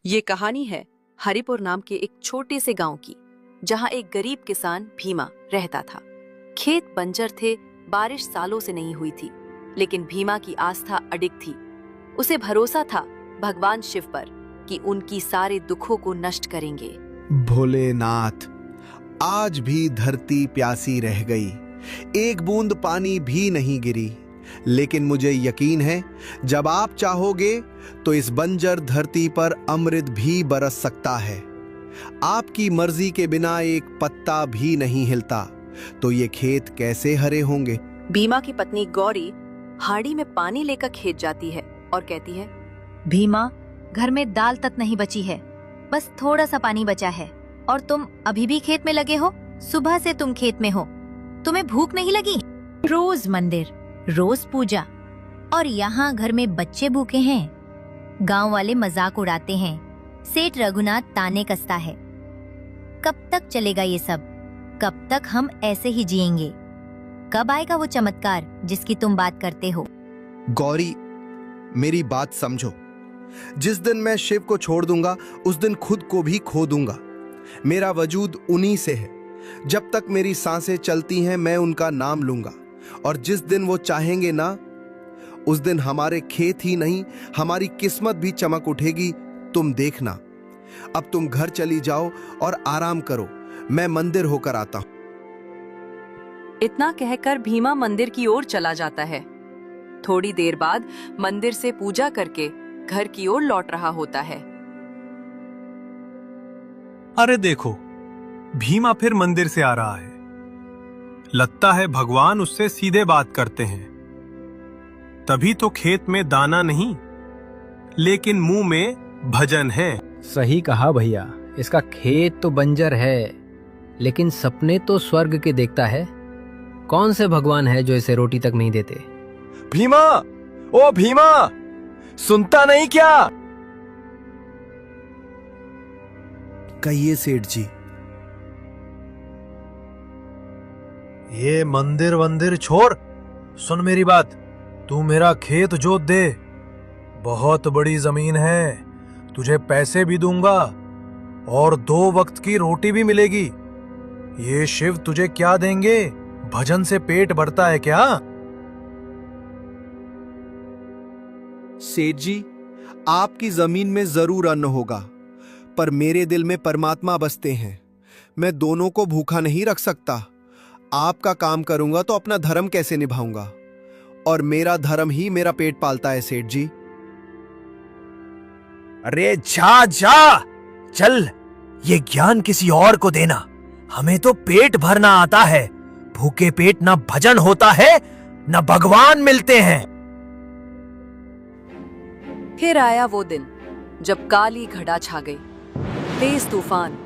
ये कहानी है हरिपुर नाम के एक छोटे से गांव की, जहां एक गरीब किसान भीमा रहता था। खेत बंजर थे, बारिश सालों से नहीं हुई थी, लेकिन भीमा की आस्था अडिग थी। उसे भरोसा था भगवान शिव पर कि उनकी सारे दुखों को नष्ट करेंगे। भोलेनाथ, आज भी धरती प्यासी रह गई, एक बूंद पानी भी नहीं गिरी, लेकिन मुझे यकीन है जब आप चाहोगे तो इस बंजर धरती पर अमृत भी बरस सकता है। आपकी मर्जी के बिना एक पत्ता भी नहीं हिलता, तो ये खेत कैसे हरे होंगे? भीमा की पत्नी गौरी हाड़ी में पानी लेकर खेत जाती है और कहती है, भीमा, घर में दाल तक नहीं बची है, बस थोड़ा सा पानी बचा है और तुम अभी भी खेत में लगे हो। सुबह से तुम खेत में हो, तुम्हें भूख नहीं लगी? रोज मंदिर, रोज पूजा, और यहाँ घर में बच्चे भूखे हैं। गांव वाले मजाक उड़ाते हैं, सेठ रघुनाथ ताने कसता है। कब तक चलेगा ये सब? कब तक हम ऐसे ही जिएंगे? कब आएगा वो चमत्कार जिसकी तुम बात करते हो? गौरी, मेरी बात समझो। जिस दिन मैं शिव को छोड़ दूंगा, उस दिन खुद को भी खो दूंगा। मेरा वजूद उन्हीं से है। जब तक मेरी सांसें चलती हैं, मैं उनका नाम लूंगा, और जिस दिन वो चाहेंगे ना, उस दिन हमारे खेत ही नहीं, हमारी किस्मत भी चमक उठेगी। तुम देखना। अब तुम घर चली जाओ और आराम करो, मैं मंदिर होकर आता हूं। इतना कहकर भीमा मंदिर की ओर चला जाता है। थोड़ी देर बाद मंदिर से पूजा करके घर की ओर लौट रहा होता है। अरे देखो, भीमा फिर मंदिर से आ रहा है। लगता है भगवान उससे सीधे बात करते हैं। तभी तो खेत में दाना नहीं, लेकिन मुंह में भजन है। सही कहा भैया, इसका खेत तो बंजर है, लेकिन सपने तो स्वर्ग के देखता है। कौन से भगवान है जो इसे रोटी तक नहीं देते? भीमा, ओ भीमा, सुनता नहीं क्या? कहिए सेठ जी। ये मंदिर वंदिर छोड़, सुन मेरी बात। तू मेरा खेत जोत दे, बहुत बड़ी जमीन है, तुझे पैसे भी दूंगा और 2 वक्त की रोटी भी मिलेगी। ये शिव तुझे क्या देंगे? भजन से पेट भरता है क्या? सेठ जी, आपकी जमीन में जरूर अन्न होगा, पर मेरे दिल में परमात्मा बसते हैं। मैं दोनों को भूखा नहीं रख सकता। आपका काम करूंगा तो अपना धर्म कैसे निभाऊंगा? और मेरा धर्म ही मेरा पेट पालता है सेठ जी। अरे जा जा, चल, ये ज्ञान किसी और को देना। हमें तो पेट भरना आता है। भूखे पेट ना भजन होता है, ना भगवान मिलते हैं। फिर आया वो दिन जब काली घटा छा गई। तेज तूफान,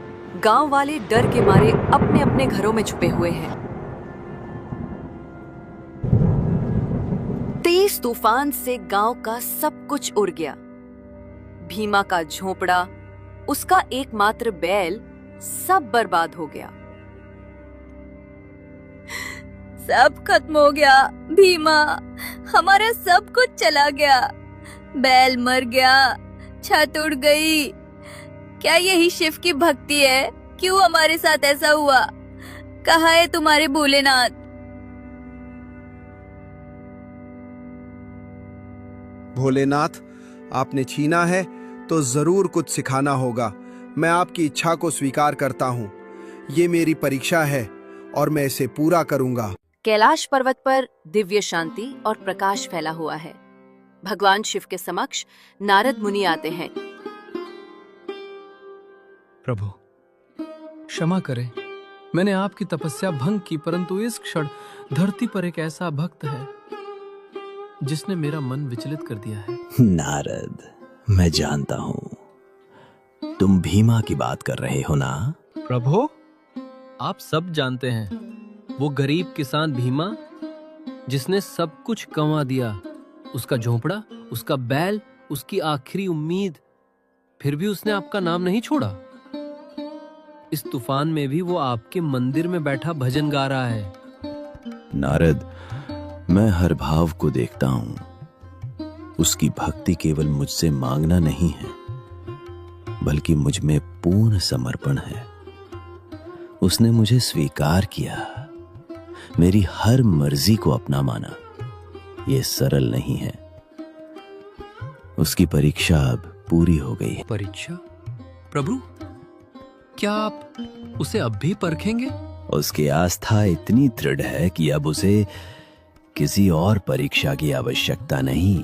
गांव वाले डर के मारे अपने अपने घरों में छुपे हुए हैं। तेज तूफान से गांव का सब कुछ उड़ गया। भीमा का झोपड़ा, उसका एकमात्र बैल, सब बर्बाद हो गया। सब खत्म हो गया भीमा, हमारा सब कुछ चला गया। बैल मर गया, छत उड़ गई। क्या यही शिव की भक्ति है? क्यों हमारे साथ ऐसा हुआ? कहाँ है तुम्हारे भोलेनाथ? भोलेनाथ, आपने छीना है तो जरूर कुछ सिखाना होगा। मैं आपकी इच्छा को स्वीकार करता हूँ। ये मेरी परीक्षा है और मैं इसे पूरा करूंगा। कैलाश पर्वत पर दिव्य शांति और प्रकाश फैला हुआ है। भगवान शिव के समक्ष नारद मुनि आते हैं। प्रभु, क्षमा करें, मैंने आपकी तपस्या भंग की, परंतु इस क्षण धरती पर एक ऐसा भक्त है जिसने मेरा मन विचलित कर दिया है। नारद, मैं जानता हूं तुम भीमा की बात कर रहे हो ना? प्रभु, आप सब जानते हैं, वो गरीब किसान भीमा जिसने सब कुछ गंवा दिया। उसका झोंपड़ा, उसका बैल, उसकी आखिरी उम्मीद, फिर भी उसने आपका नाम नहीं छोड़ा। इस तूफान में भी वो आपके मंदिर में बैठा भजन गा रहा है। नारद, मैं हर भाव को देखता हूं। उसकी भक्ति केवल मुझसे मांगना नहीं है, बल्कि मुझ में पूर्ण समर्पण है। उसने मुझे स्वीकार किया, मेरी हर मर्जी को अपना माना। ये सरल नहीं है। उसकी परीक्षा अब पूरी हो गई है। परीक्षा? प्रभु, क्या आप उसे अब भी परखेंगे? उसकी आस्था इतनी दृढ़ है कि अब उसे किसी और परीक्षा की आवश्यकता नहीं।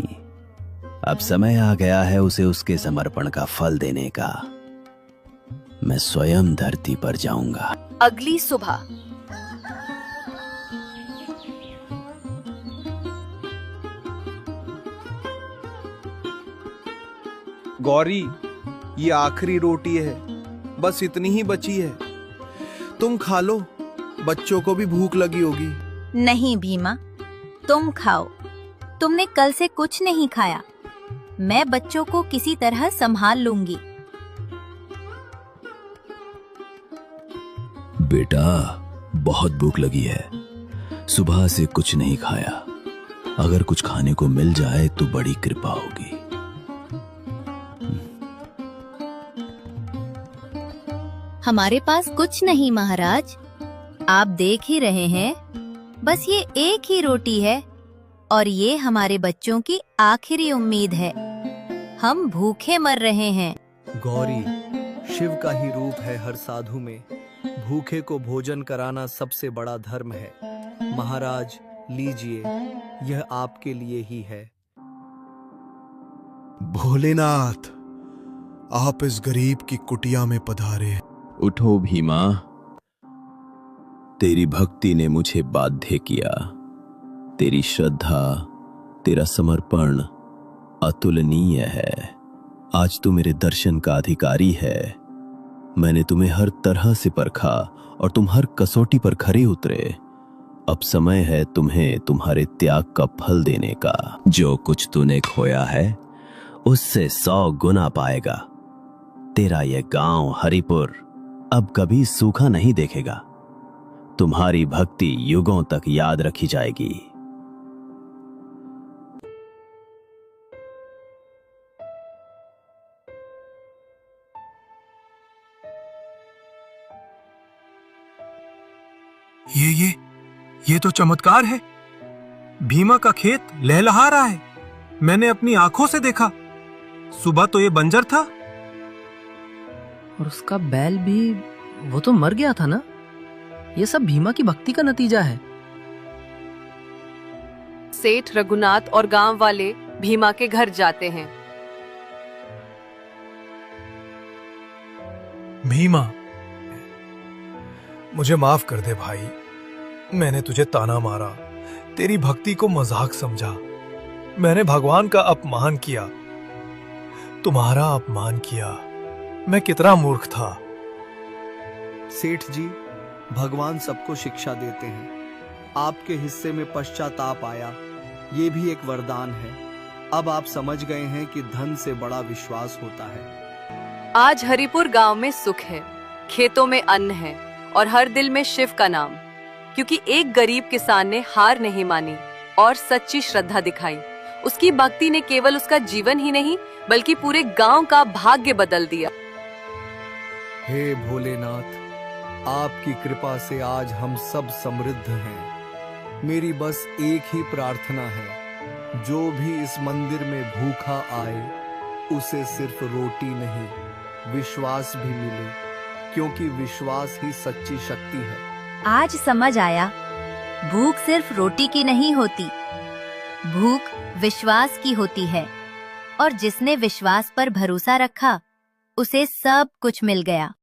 अब समय आ गया है उसे उसके समर्पण का फल देने का। मैं स्वयं धरती पर जाऊंगा। अगली सुबह गौरी, ये आखिरी रोटी है, बस इतनी ही बची है। तुम खा लो, बच्चों को भी भूख लगी होगी। नहीं भीमा, तुम खाओ। तुमने कल से कुछ नहीं खाया। मैं बच्चों को किसी तरह संभाल लूंगी। बेटा, बहुत भूख लगी है। सुबह से कुछ नहीं खाया। अगर कुछ खाने को मिल जाए तो बड़ी कृपा होगी। हमारे पास कुछ नहीं महाराज, आप देख ही रहे हैं। बस ये एक ही रोटी है और ये हमारे बच्चों की आखिरी उम्मीद है। हम भूखे मर रहे हैं। गौरी, शिव का ही रूप है हर साधु में। भूखे को भोजन कराना सबसे बड़ा धर्म है। महाराज, लीजिए, यह आपके लिए ही है। भोलेनाथ, आप इस गरीब की कुटिया में पधारे। उठो भीमा, तेरी भक्ति ने मुझे बाध्य किया। तेरी श्रद्धा, तेरा समर्पण अतुलनीय है। आज तू मेरे दर्शन का अधिकारी है। मैंने तुम्हें हर तरह से परखा और तुम हर कसौटी पर खरे उतरे। अब समय है तुम्हें तुम्हारे त्याग का फल देने का। जो कुछ तूने खोया है उससे 100 गुना पाएगा। तेरा यह गांव हरिपुर अब कभी सूखा नहीं देखेगा। तुम्हारी भक्ति युगों तक याद रखी जाएगी। ये तो चमत्कार है। भीमा का खेत लहलहा रहा है। मैंने अपनी आंखों से देखा। सुबह तो ये बंजर था। और उसका बैल भी, वो तो मर गया था ना। ये सब भीमा की भक्ति का नतीजा है। सेठ रघुनाथ और गांव वाले भीमा के घर जाते हैं। भीमा, मुझे माफ कर दे भाई। मैंने तुझे ताना मारा, तेरी भक्ति को मजाक समझा। मैंने भगवान का अपमान किया, तुम्हारा अपमान किया। मैं कितना मूर्ख था। सेठ जी, भगवान सबको शिक्षा देते हैं। आपके हिस्से में पश्चाताप आया, ये भी एक वरदान है। अब आप समझ गए हैं कि धन से बड़ा विश्वास होता है। आज हरिपुर गांव में सुख है, खेतों में अन्न है और हर दिल में शिव का नाम। क्योंकि एक गरीब किसान ने हार नहीं मानी और सच्ची श्रद्धा दिखाई। उसकी भक्ति ने केवल उसका जीवन ही नहीं बल्कि पूरे गांव का भाग्य बदल दिया। हे भोलेनाथ, आपकी कृपा से आज हम सब समृद्ध हैं। मेरी बस एक ही प्रार्थना है, जो भी इस मंदिर में भूखा आए उसे सिर्फ रोटी नहीं विश्वास भी मिले, क्योंकि विश्वास ही सच्ची शक्ति है। आज समझ आया, भूख सिर्फ रोटी की नहीं होती, भूख विश्वास की होती है। और जिसने विश्वास पर भरोसा रखा उसे सब कुछ मिल गया।